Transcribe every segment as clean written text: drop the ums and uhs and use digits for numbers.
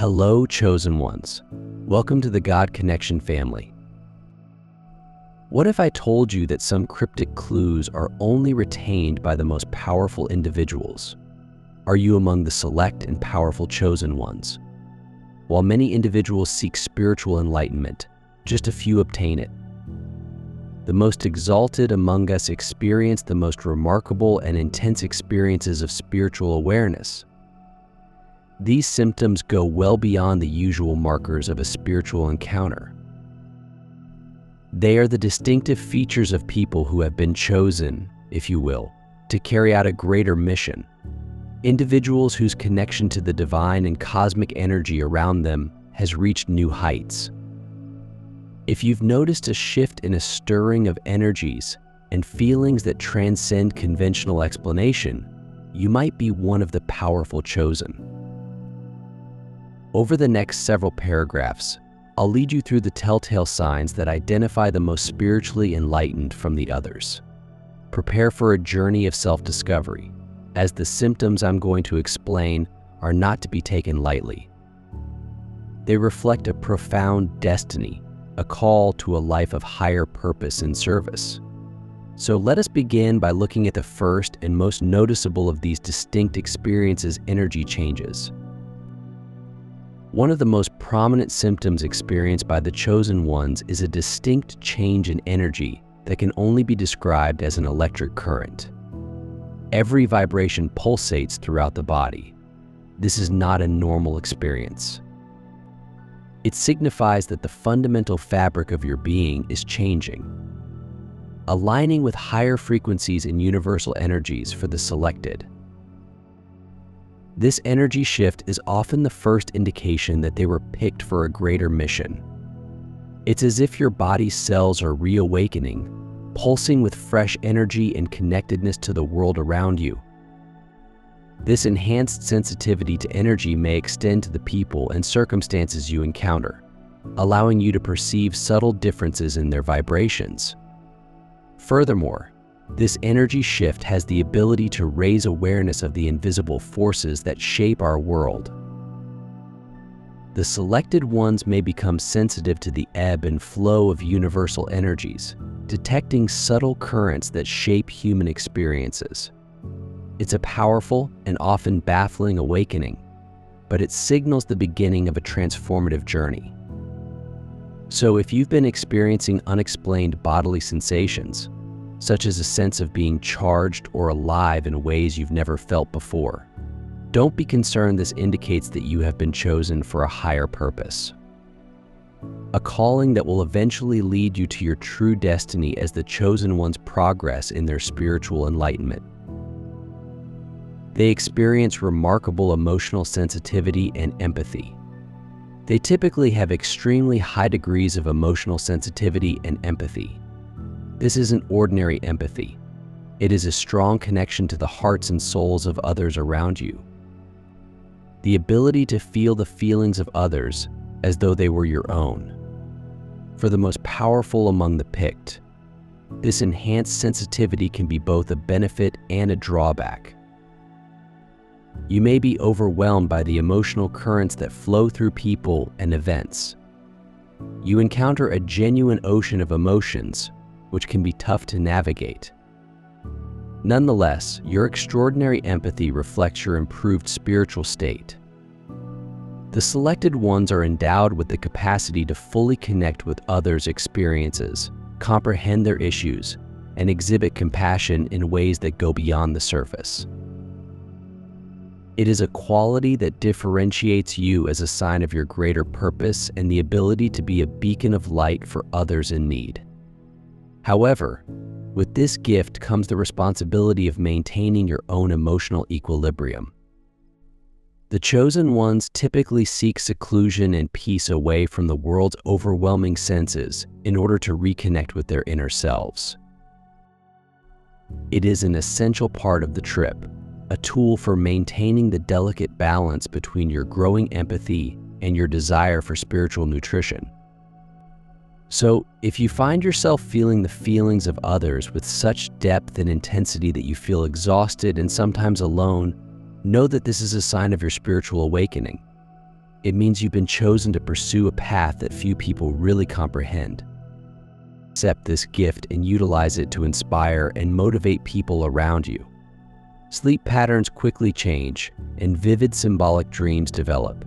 Hello, chosen ones. Welcome to the God Connection family. What if I told you that some cryptic clues are only retained by the most powerful individuals? Are you among the select and powerful chosen ones? While many individuals seek spiritual enlightenment, just a few obtain it. The most exalted among us experience the most remarkable and intense experiences of spiritual awareness. These symptoms go well beyond the usual markers of a spiritual encounter. They are the distinctive features of people who have been chosen, if you will, to carry out a greater mission. Individuals whose connection to the divine and cosmic energy around them has reached new heights. If you've noticed a shift in a stirring of energies and feelings that transcend conventional explanation, you might be one of the powerful chosen. Over the next several paragraphs, I'll lead you through the telltale signs that identify the most spiritually enlightened from the others. Prepare for a journey of self-discovery, as the symptoms I'm going to explain are not to be taken lightly. They reflect a profound destiny, a call to a life of higher purpose and service. So let us begin by looking at the first and most noticeable of these distinct experiences: energy changes. One of the most prominent symptoms experienced by the chosen ones is a distinct change in energy that can only be described as an electric current. Every vibration pulsates throughout the body. This is not a normal experience. It signifies that the fundamental fabric of your being is changing, aligning with higher frequencies and universal energies for the selected. This energy shift is often the first indication that they were picked for a greater mission. It's as if your body's cells are reawakening, pulsing with fresh energy and connectedness to the world around you. This enhanced sensitivity to energy may extend to the people and circumstances you encounter, allowing you to perceive subtle differences in their vibrations. Furthermore, this energy shift has the ability to raise awareness of the invisible forces that shape our world. The selected ones may become sensitive to the ebb and flow of universal energies, detecting subtle currents that shape human experiences. It's a powerful and often baffling awakening, but it signals the beginning of a transformative journey. So if you've been experiencing unexplained bodily sensations, such as a sense of being charged or alive in ways you've never felt before, don't be concerned. This indicates that you have been chosen for a higher purpose, a calling that will eventually lead you to your true destiny as the chosen ones progress in their spiritual enlightenment. They experience remarkable emotional sensitivity and empathy. They typically have extremely high degrees of emotional sensitivity and empathy. This isn't ordinary empathy. It is a strong connection to the hearts and souls of others around you. The ability to feel the feelings of others as though they were your own. For the most powerful among the picked, this enhanced sensitivity can be both a benefit and a drawback. You may be overwhelmed by the emotional currents that flow through people and events. You encounter a genuine ocean of emotions, which can be tough to navigate. Nonetheless, your extraordinary empathy reflects your improved spiritual state. The selected ones are endowed with the capacity to fully connect with others' experiences, comprehend their issues, and exhibit compassion in ways that go beyond the surface. It is a quality that differentiates you as a sign of your greater purpose and the ability to be a beacon of light for others in need. However, with this gift comes the responsibility of maintaining your own emotional equilibrium. The chosen ones typically seek seclusion and peace away from the world's overwhelming senses in order to reconnect with their inner selves. It is an essential part of the trip, a tool for maintaining the delicate balance between your growing empathy and your desire for spiritual nutrition. So, if you find yourself feeling the feelings of others with such depth and intensity that you feel exhausted and sometimes alone, know that this is a sign of your spiritual awakening. It means you've been chosen to pursue a path that few people really comprehend. Accept this gift and utilize it to inspire and motivate people around you. Sleep patterns quickly change, and vivid symbolic dreams develop.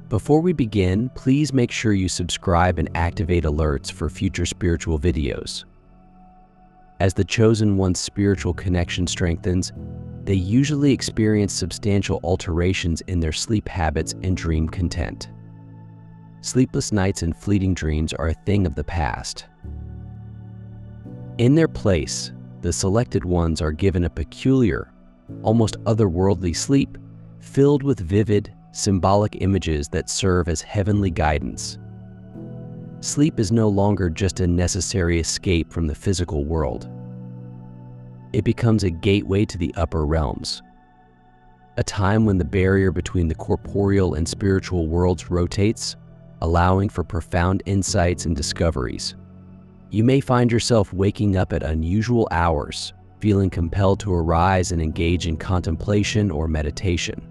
Before we begin, please make sure you subscribe and activate alerts for future spiritual videos. As the chosen one's spiritual connection strengthens, they usually experience substantial alterations in their sleep habits and dream content. Sleepless nights and fleeting dreams are a thing of the past. In their place, the selected ones are given a peculiar, almost otherworldly sleep, filled with vivid, symbolic images that serve as heavenly guidance. Sleep is no longer just a necessary escape from the physical world. It becomes a gateway to the upper realms, a time when the barrier between the corporeal and spiritual worlds rotates, allowing for profound insights and discoveries. You may find yourself waking up at unusual hours, feeling compelled to arise and engage in contemplation or meditation.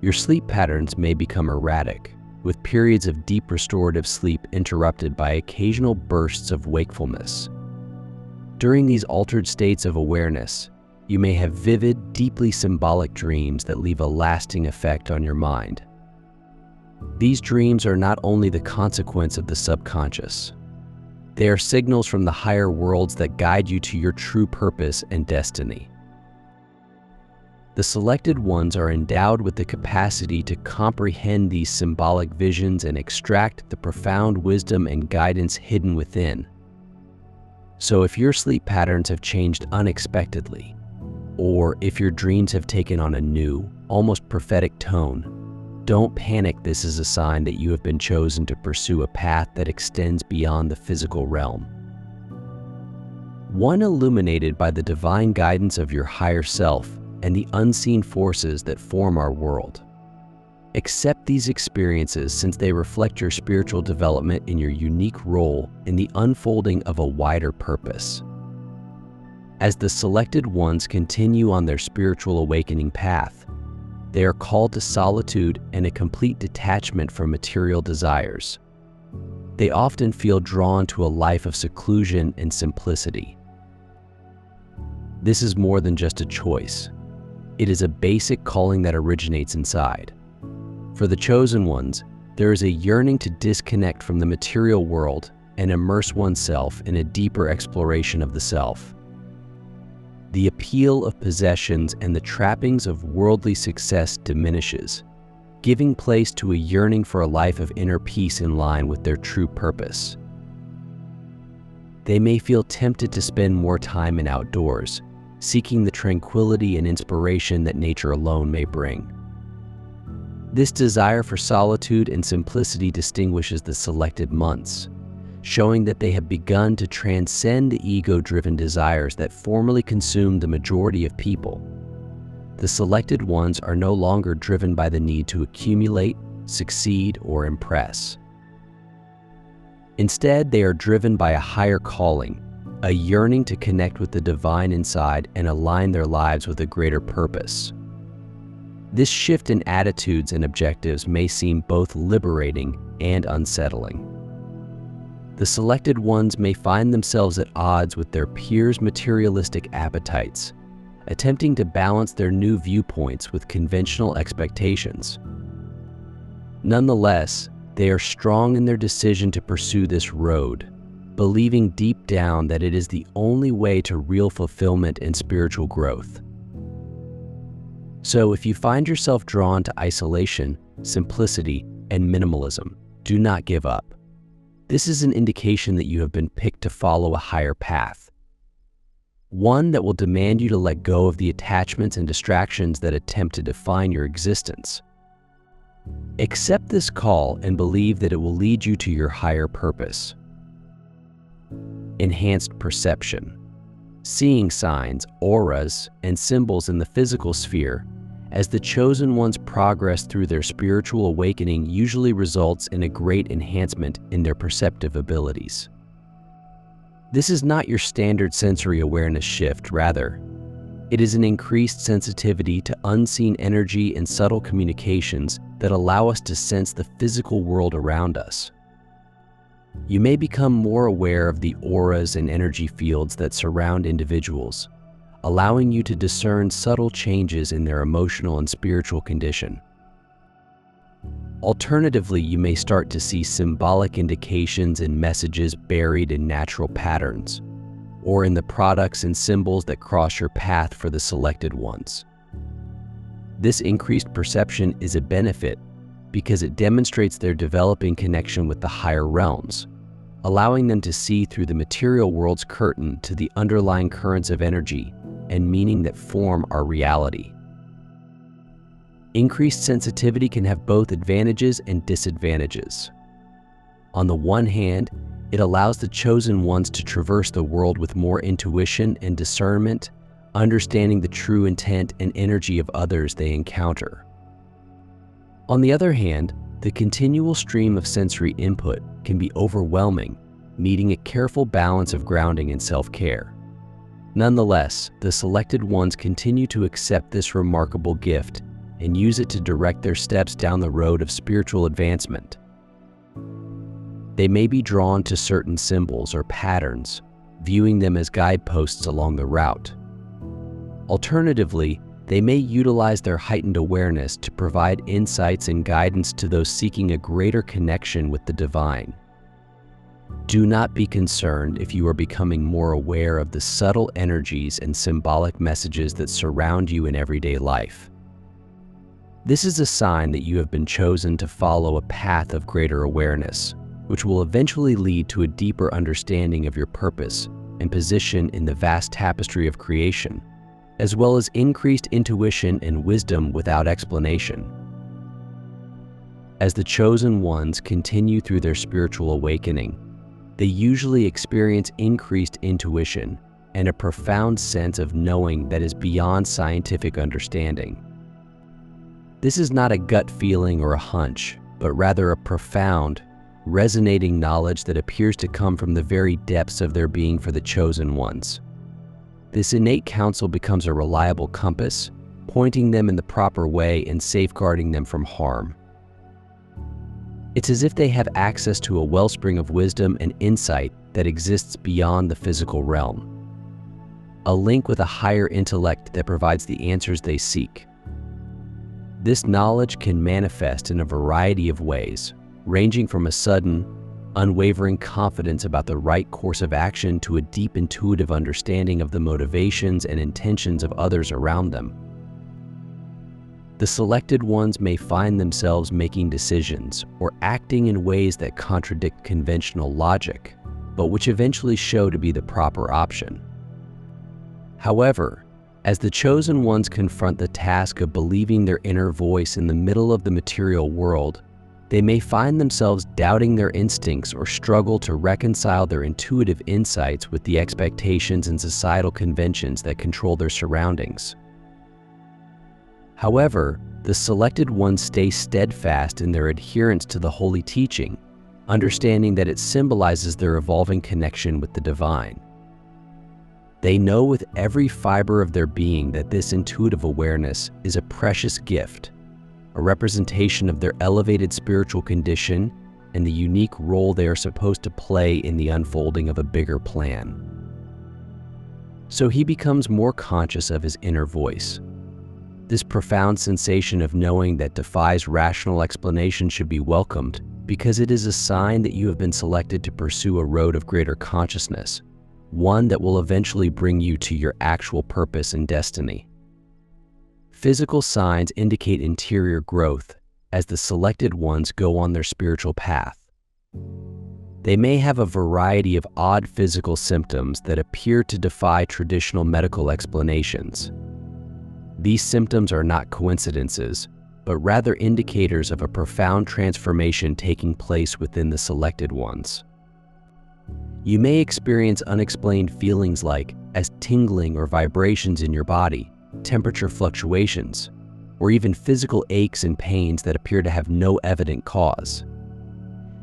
Your sleep patterns may become erratic, with periods of deep restorative sleep interrupted by occasional bursts of wakefulness. During these altered states of awareness, you may have vivid, deeply symbolic dreams that leave a lasting effect on your mind. These dreams are not only the consequence of the subconscious. They are signals from the higher worlds that guide you to your true purpose and destiny. The selected ones are endowed with the capacity to comprehend these symbolic visions and extract the profound wisdom and guidance hidden within. So if your sleep patterns have changed unexpectedly, or if your dreams have taken on a new, almost prophetic tone, don't panic. This is a sign that you have been chosen to pursue a path that extends beyond the physical realm. One illuminated by the divine guidance of your higher self and the unseen forces that form our world. Accept these experiences since they reflect your spiritual development in your unique role in the unfolding of a wider purpose. As the selected ones continue on their spiritual awakening path, they are called to solitude and a complete detachment from material desires. They often feel drawn to a life of seclusion and simplicity. This is more than just a choice. It is a basic calling that originates inside. For the chosen ones, there is a yearning to disconnect from the material world and immerse oneself in a deeper exploration of the self. The appeal of possessions and the trappings of worldly success diminishes, giving place to a yearning for a life of inner peace in line with their true purpose. They may feel tempted to spend more time in outdoors, seeking the tranquility and inspiration that nature alone may bring. This desire for solitude and simplicity distinguishes the selected months, showing that they have begun to transcend the ego-driven desires that formerly consumed the majority of people. The selected ones are no longer driven by the need to accumulate, succeed, or impress. Instead, they are driven by a higher calling, a yearning to connect with the divine inside and align their lives with a greater purpose. This shift in attitudes and objectives may seem both liberating and unsettling. The selected ones may find themselves at odds with their peers' materialistic appetites, attempting to balance their new viewpoints with conventional expectations. Nonetheless, they are strong in their decision to pursue this road, believing deep down that it is the only way to real fulfillment and spiritual growth. So if you find yourself drawn to isolation, simplicity, and minimalism, do not give up. This is an indication that you have been picked to follow a higher path, one that will demand you to let go of the attachments and distractions that attempt to define your existence. Accept this call and believe that it will lead you to your higher purpose. Enhanced perception. Seeing signs, auras, and symbols in the physical sphere as the chosen ones progress through their spiritual awakening usually results in a great enhancement in their perceptive abilities. This is not your standard sensory awareness shift, rather, It is an increased sensitivity to unseen energy and subtle communications that allow us to sense the physical world around us. You may become more aware of the auras and energy fields that surround individuals, allowing you to discern subtle changes in their emotional and spiritual condition. Alternatively, you may start to see symbolic indications and messages buried in natural patterns, or in the products and symbols that cross your path for the selected ones. This increased perception is a benefit because it demonstrates their developing connection with the higher realms, allowing them to see through the material world's curtain to the underlying currents of energy and meaning that form our reality. Increased sensitivity can have both advantages and disadvantages. On the one hand, it allows the chosen ones to traverse the world with more intuition and discernment, understanding the true intent and energy of others they encounter. On the other hand, the continual stream of sensory input can be overwhelming, needing a careful balance of grounding and self-care. Nonetheless, the selected ones continue to accept this remarkable gift and use it to direct their steps down the road of spiritual advancement. They may be drawn to certain symbols or patterns, viewing them as guideposts along the route. Alternatively, they may utilize their heightened awareness to provide insights and guidance to those seeking a greater connection with the divine. Do not be concerned if you are becoming more aware of the subtle energies and symbolic messages that surround you in everyday life. This is a sign that you have been chosen to follow a path of greater awareness, which will eventually lead to a deeper understanding of your purpose and position in the vast tapestry of creation, as well as increased intuition and wisdom without explanation. As the chosen ones continue through their spiritual awakening, they usually experience increased intuition and a profound sense of knowing that is beyond scientific understanding. This is not a gut feeling or a hunch, but rather a profound, resonating knowledge that appears to come from the very depths of their being for the chosen ones. This innate counsel becomes a reliable compass, pointing them in the proper way and safeguarding them from harm. It's as if they have access to a wellspring of wisdom and insight that exists beyond the physical realm, a link with a higher intellect that provides the answers they seek. This knowledge can manifest in a variety of ways, ranging from a sudden, unwavering confidence about the right course of action to a deep intuitive understanding of the motivations and intentions of others around them. The selected ones may find themselves making decisions or acting in ways that contradict conventional logic, but which eventually show to be the proper option. However, as the chosen ones confront the task of believing their inner voice in the middle of the material world, they may find themselves doubting their instincts or struggle to reconcile their intuitive insights with the expectations and societal conventions that control their surroundings. However, the selected ones stay steadfast in their adherence to the holy teaching, understanding that it symbolizes their evolving connection with the divine. They know with every fiber of their being that this intuitive awareness is a precious gift, a representation of their elevated spiritual condition and the unique role they are supposed to play in the unfolding of a bigger plan. So he becomes more conscious of his inner voice. This profound sensation of knowing that defies rational explanation should be welcomed because it is a sign that you have been selected to pursue a road of greater consciousness, one that will eventually bring you to your actual purpose and destiny. Physical signs indicate interior growth as the selected ones go on their spiritual path. They may have a variety of odd physical symptoms that appear to defy traditional medical explanations. These symptoms are not coincidences, but rather indicators of a profound transformation taking place within the selected ones. You may experience unexplained feelings as tingling or vibrations in your body, temperature fluctuations, or even physical aches and pains that appear to have no evident cause.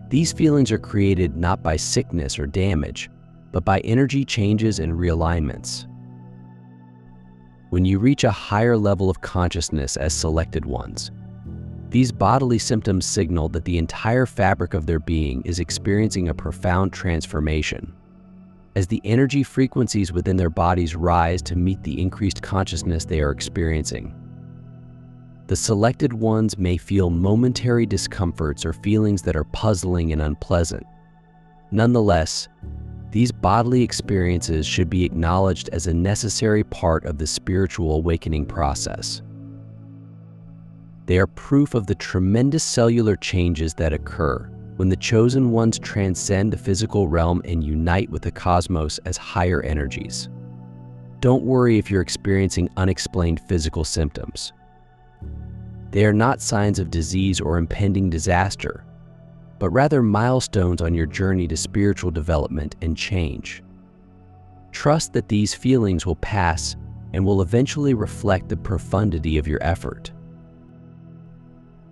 These feelings are created not by sickness or damage, but by energy changes and realignments. When you reach a higher level of consciousness as selected ones, these bodily symptoms signal that the entire fabric of their being is experiencing a profound transformation. As the energy frequencies within their bodies rise to meet the increased consciousness they are experiencing, the selected ones may feel momentary discomforts or feelings that are puzzling and unpleasant. Nonetheless, these bodily experiences should be acknowledged as a necessary part of the spiritual awakening process. They are proof of the tremendous cellular changes that occur when the chosen ones transcend the physical realm and unite with the cosmos as higher energies. Don't worry if you're experiencing unexplained physical symptoms. They are not signs of disease or impending disaster, but rather milestones on your journey to spiritual development and change. Trust that these feelings will pass and will eventually reflect the profundity of your effort.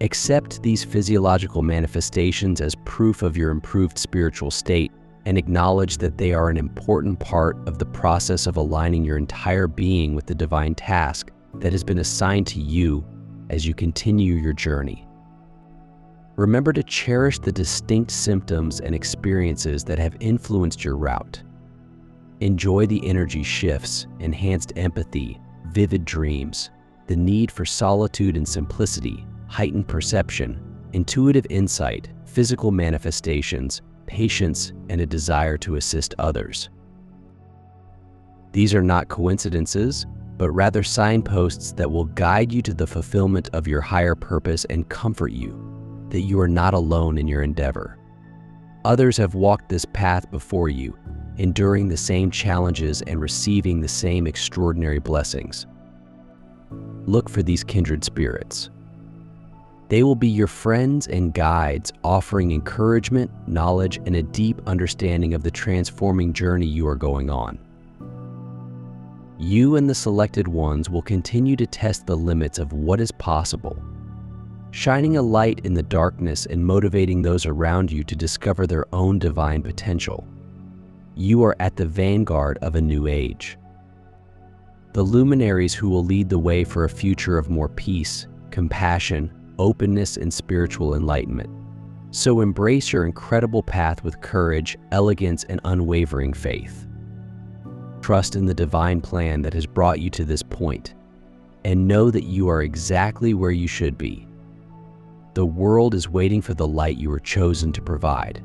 Accept these physiological manifestations as proof of your improved spiritual state and acknowledge that they are an important part of the process of aligning your entire being with the divine task that has been assigned to you as you continue your journey. Remember to cherish the distinct symptoms and experiences that have influenced your route. Enjoy the energy shifts, enhanced empathy, vivid dreams, the need for solitude and simplicity, heightened perception, intuitive insight, physical manifestations, patience, and a desire to assist others. These are not coincidences, but rather signposts that will guide you to the fulfillment of your higher purpose and comfort you that you are not alone in your endeavor. Others have walked this path before you, enduring the same challenges and receiving the same extraordinary blessings. Look for these kindred spirits. They will be your friends and guides, offering encouragement, knowledge, and a deep understanding of the transforming journey you are going on. You and the selected ones will continue to test the limits of what is possible, shining a light in the darkness and motivating those around you to discover their own divine potential. You are at the vanguard of a new age. The luminaries who will lead the way for a future of more peace, compassion, openness, and spiritual enlightenment. So embrace your incredible path with courage, elegance, and unwavering faith. Trust in the divine plan that has brought you to this point, and know that you are exactly where you should be. The world is waiting for the light you were chosen to provide.